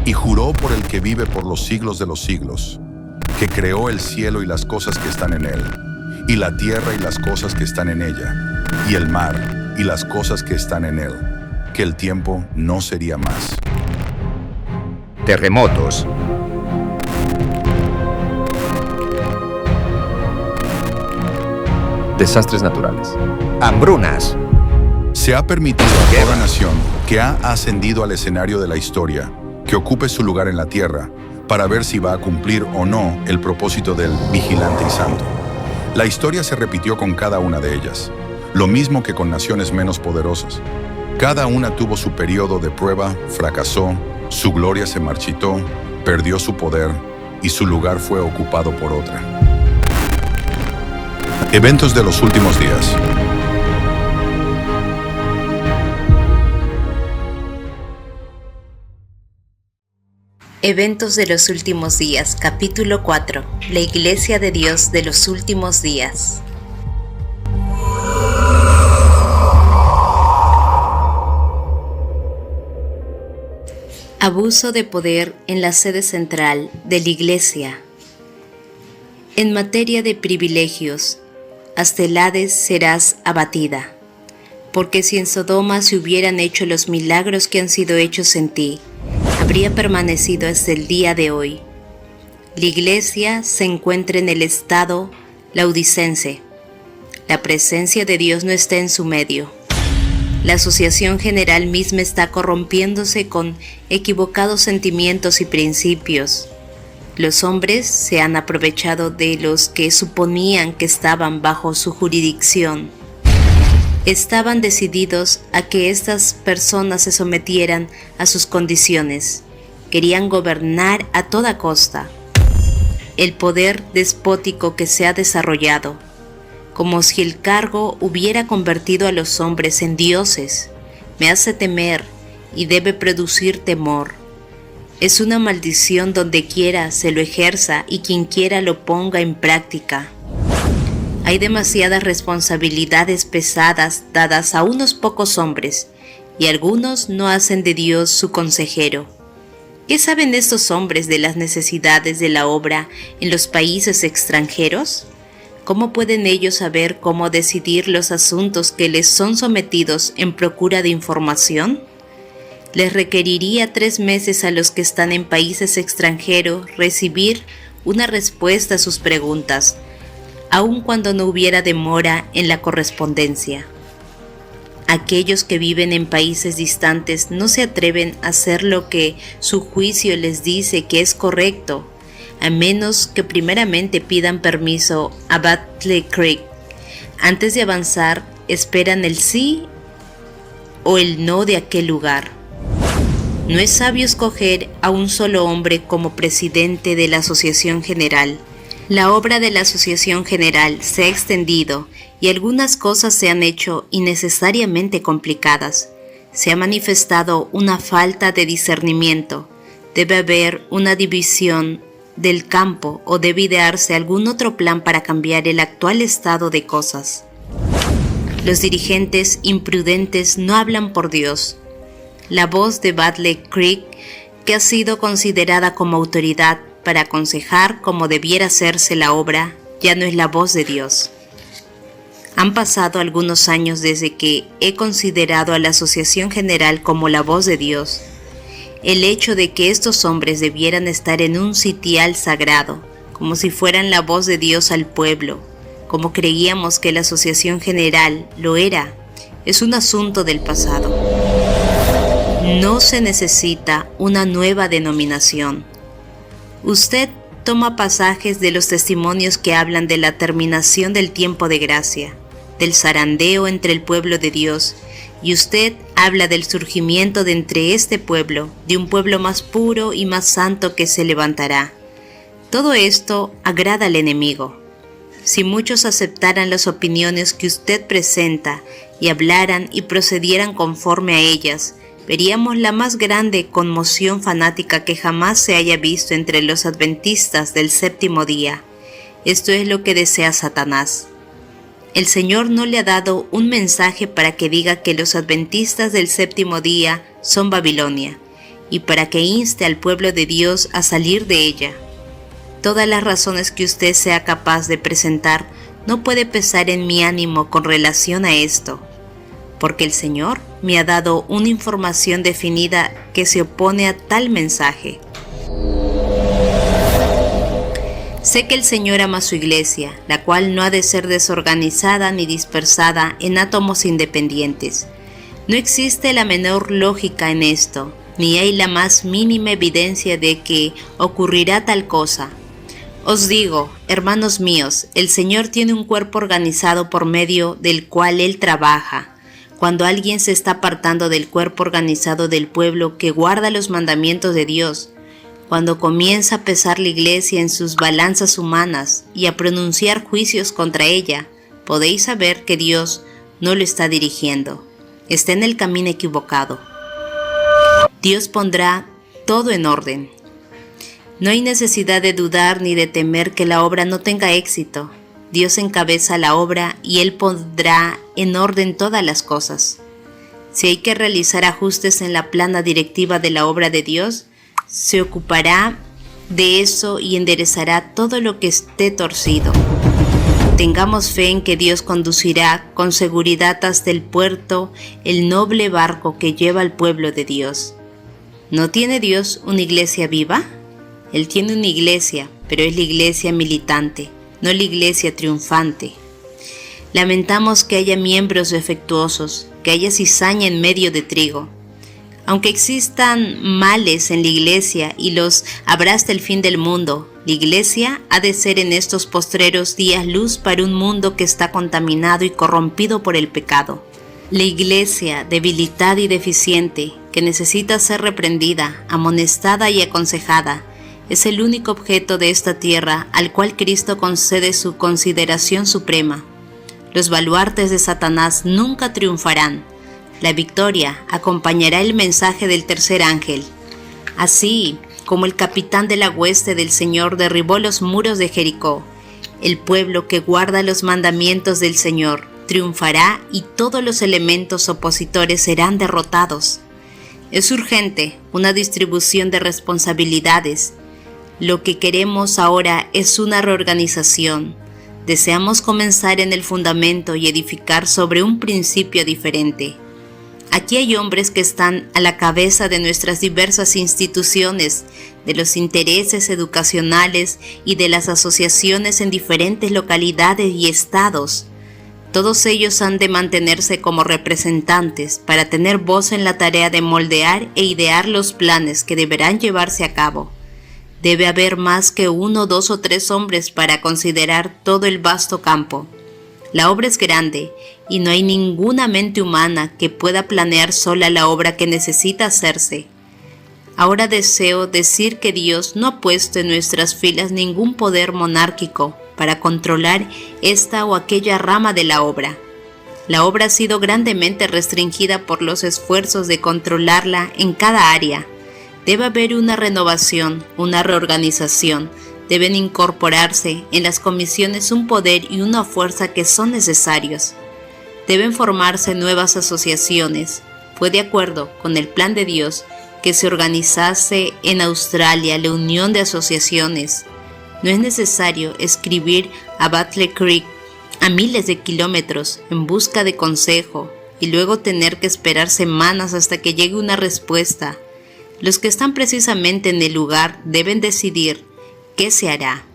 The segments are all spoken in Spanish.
Y juró por el que vive por los siglos de los siglos, que creó el cielo y las cosas que están en él, y la tierra y las cosas que están en ella, y el mar y las cosas que están en él, que el tiempo no sería más. Terremotos. Desastres naturales. Hambrunas. Se ha permitido a toda nación que ha ascendido al escenario de la historia que ocupe su lugar en la tierra para ver si va a cumplir o no el propósito del vigilante y santo. La historia se repitió con cada una de ellas, lo mismo que con naciones menos poderosas. Cada una tuvo su periodo de prueba, fracasó, su gloria se marchitó, perdió su poder y su lugar fue ocupado por otra. Eventos de los últimos días. Eventos de los últimos días, capítulo 4. La Iglesia de Dios de los últimos días. Abuso de poder en la sede central de la Iglesia. En materia de privilegios, hasta el Hades serás abatida, porque si en Sodoma se hubieran hecho los milagros que han sido hechos en ti, habría permanecido hasta el día de hoy. La Iglesia se encuentra en el estado laodicense. La presencia de Dios no está en su medio. La asociación general misma está corrompiéndose con equivocados sentimientos y principios. Los hombres se han aprovechado de los que suponían que estaban bajo su jurisdicción. Estaban decididos a que estas personas se sometieran a sus condiciones. Querían gobernar a toda costa. El poder despótico que se ha desarrollado, como si el cargo hubiera convertido a los hombres en dioses, me hace temer y debe producir temor. Es una maldición donde quiera se lo ejerza y quien quiera lo ponga en práctica. Hay demasiadas responsabilidades pesadas dadas a unos pocos hombres, y algunos no hacen de Dios su consejero. ¿Qué saben estos hombres de las necesidades de la obra en los países extranjeros? ¿Cómo pueden ellos saber cómo decidir los asuntos que les son sometidos en procura de información? Les requeriría 3 meses a los que están en países extranjeros recibir una respuesta a sus preguntas, aun cuando no hubiera demora en la correspondencia. Aquellos que viven en países distantes no se atreven a hacer lo que su juicio les dice que es correcto, a menos que primeramente pidan permiso a Battle Creek. Antes de avanzar, esperan el sí o el no de aquel lugar. No es sabio escoger a un solo hombre como presidente de la Asociación General. La obra de la Asociación General se ha extendido y algunas cosas se han hecho innecesariamente complicadas. Se ha manifestado una falta de discernimiento. Debe haber una división del campo o debe idearse algún otro plan para cambiar el actual estado de cosas. Los dirigentes imprudentes no hablan por Dios. La voz de Battle Creek, que ha sido considerada como autoridad para aconsejar cómo debiera hacerse la obra, ya no es la voz de Dios. Han pasado algunos años desde que he considerado a la Asociación General como la voz de Dios. El hecho de que estos hombres debieran estar en un sitial sagrado, como si fueran la voz de Dios al pueblo, como creíamos que la Asociación General lo era, es un asunto del pasado. No se necesita una nueva denominación. Usted toma pasajes de los testimonios que hablan de la terminación del tiempo de gracia, del zarandeo entre el pueblo de Dios, y usted habla del surgimiento de entre este pueblo, de un pueblo más puro y más santo que se levantará. Todo esto agrada al enemigo. Si muchos aceptaran las opiniones que usted presenta y hablaran y procedieran conforme a ellas, veríamos la más grande conmoción fanática que jamás se haya visto entre los adventistas del séptimo día. Esto es lo que desea Satanás. El Señor no le ha dado un mensaje para que diga que los adventistas del séptimo día son Babilonia, y para que inste al pueblo de Dios a salir de ella. Todas las razones que usted sea capaz de presentar no puede pesar en mi ánimo con relación a esto, porque el Señor me ha dado una información definida que se opone a tal mensaje. Sé que el Señor ama a su iglesia, la cual no ha de ser desorganizada ni dispersada en átomos independientes. No existe la menor lógica en esto, ni hay la más mínima evidencia de que ocurrirá tal cosa. Os digo, hermanos míos, el Señor tiene un cuerpo organizado por medio del cual Él trabaja. Cuando alguien se está apartando del cuerpo organizado del pueblo que guarda los mandamientos de Dios, cuando comienza a pesar la iglesia en sus balanzas humanas y a pronunciar juicios contra ella, podéis saber que Dios no lo está dirigiendo. Está en el camino equivocado. Dios pondrá todo en orden. No hay necesidad de dudar ni de temer que la obra no tenga éxito. Dios encabeza la obra y Él pondrá en orden todas las cosas. Si hay que realizar ajustes en la plana directiva de la obra de Dios, se ocupará de eso y enderezará todo lo que esté torcido. Tengamos fe en que Dios conducirá con seguridad hasta el puerto el noble barco que lleva al pueblo de Dios. ¿No tiene Dios una iglesia viva? Él tiene una iglesia, pero es la iglesia militante, no la iglesia triunfante. Lamentamos que haya miembros defectuosos, que haya cizaña en medio de trigo. Aunque existan males en la iglesia y los habrá hasta el fin del mundo, la iglesia ha de ser en estos postreros días luz para un mundo que está contaminado y corrompido por el pecado. La iglesia, debilitada y deficiente, que necesita ser reprendida, amonestada y aconsejada, es el único objeto de esta tierra al cual Cristo concede su consideración suprema. Los baluartes de Satanás nunca triunfarán. La victoria acompañará el mensaje del tercer ángel. Así como el capitán de la hueste del Señor derribó los muros de Jericó, el pueblo que guarda los mandamientos del Señor triunfará y todos los elementos opositores serán derrotados. Es urgente una distribución de responsabilidades. Lo que queremos ahora es una reorganización. Deseamos comenzar en el fundamento y edificar sobre un principio diferente. Aquí hay hombres que están a la cabeza de nuestras diversas instituciones, de los intereses educacionales y de las asociaciones en diferentes localidades y estados. Todos ellos han de mantenerse como representantes para tener voz en la tarea de moldear e idear los planes que deberán llevarse a cabo. Debe haber más que 1, 2 o 3 hombres para considerar todo el vasto campo. La obra es grande y no hay ninguna mente humana que pueda planear sola la obra que necesita hacerse. Ahora deseo decir que Dios no ha puesto en nuestras filas ningún poder monárquico para controlar esta o aquella rama de la obra. La obra ha sido grandemente restringida por los esfuerzos de controlarla en cada área. Debe haber una renovación, una reorganización. Deben incorporarse en las comisiones un poder y una fuerza que son necesarios. Deben formarse nuevas asociaciones. Fue de acuerdo con el plan de Dios que se organizase en Australia la unión de asociaciones. No es necesario escribir a Battle Creek a miles de kilómetros en busca de consejo y luego tener que esperar semanas hasta que llegue una respuesta. Los que están precisamente en el lugar deben decidir qué se hará.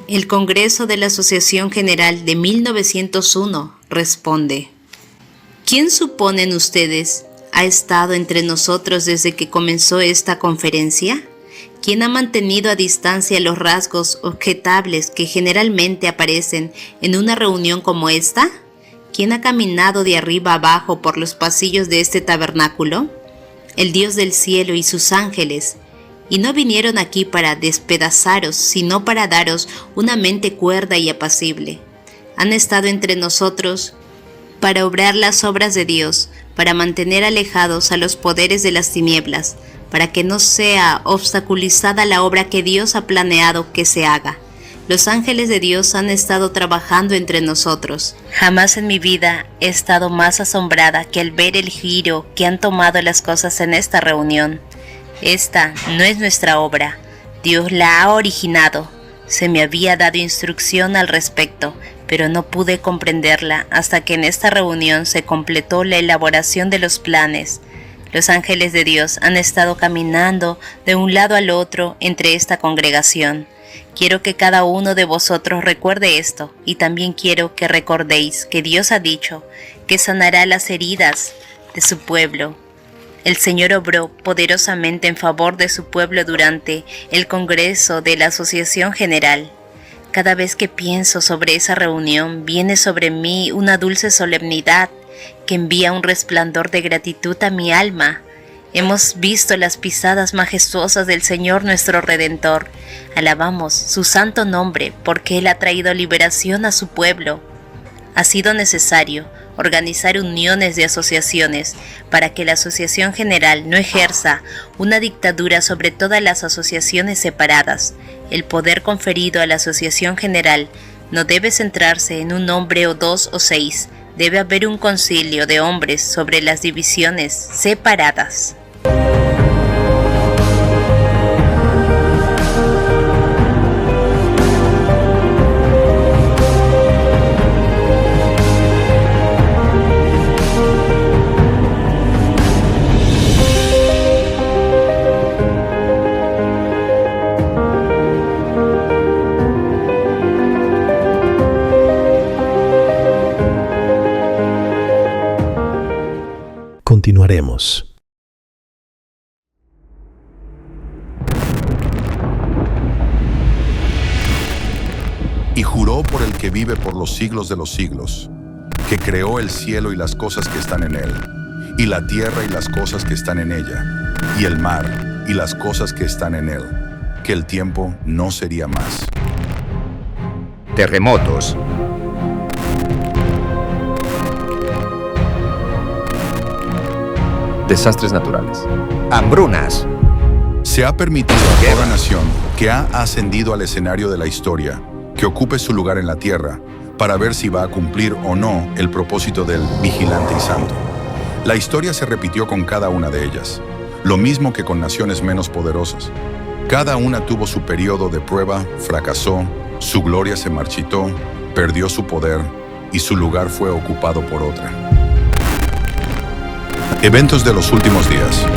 El Congreso de la Asociación General de 1901 responde: ¿Quién suponen ustedes ha estado entre nosotros desde que comenzó esta conferencia? ¿Quién ha mantenido a distancia los rasgos objetables que generalmente aparecen en una reunión como esta? ¿Quién ha caminado de arriba abajo por los pasillos de este tabernáculo? El Dios del cielo y sus ángeles. Y no vinieron aquí para despedazaros, sino para daros una mente cuerda y apacible. Han estado entre nosotros para obrar las obras de Dios, para mantener alejados a los poderes de las tinieblas, para que no sea obstaculizada la obra que Dios ha planeado que se haga. Los ángeles de Dios han estado trabajando entre nosotros. Jamás en mi vida he estado más asombrada que al ver el giro que han tomado las cosas en esta reunión. Esta no es nuestra obra, Dios la ha originado. Se me había dado instrucción al respecto, pero no pude comprenderla hasta que en esta reunión se completó la elaboración de los planes. Los ángeles de Dios han estado caminando de un lado al otro entre esta congregación. Quiero que cada uno de vosotros recuerde esto, y también quiero que recordéis que Dios ha dicho que sanará las heridas de su pueblo. El Señor obró poderosamente en favor de su pueblo durante el Congreso de la Asociación General. Cada vez que pienso sobre esa reunión, viene sobre mí una dulce solemnidad que envía un resplandor de gratitud a mi alma. Hemos visto las pisadas majestuosas del Señor nuestro Redentor. Alabamos su santo nombre porque Él ha traído liberación a su pueblo. Ha sido necesario organizar uniones de asociaciones para que la Asociación General no ejerza una dictadura sobre todas las asociaciones separadas. El poder conferido a la Asociación General no debe centrarse en un hombre o 2 o 6. Debe haber un concilio de hombres sobre las divisiones separadas. Continuaremos. Y juró por el que vive por los siglos de los siglos, que creó el cielo y las cosas que están en él, y la tierra y las cosas que están en ella, y el mar y las cosas que están en él, que el tiempo no sería más. Terremotos. Desastres naturales. Hambrunas. Se ha permitido a toda nación que ha ascendido al escenario de la historia que ocupe su lugar en la tierra para ver si va a cumplir o no el propósito del vigilante y santo. La historia se repitió con cada una de ellas, lo mismo que con naciones menos poderosas. Cada una tuvo su periodo de prueba, fracasó, su gloria se marchitó, perdió su poder y su lugar fue ocupado por otra. Eventos de los últimos días.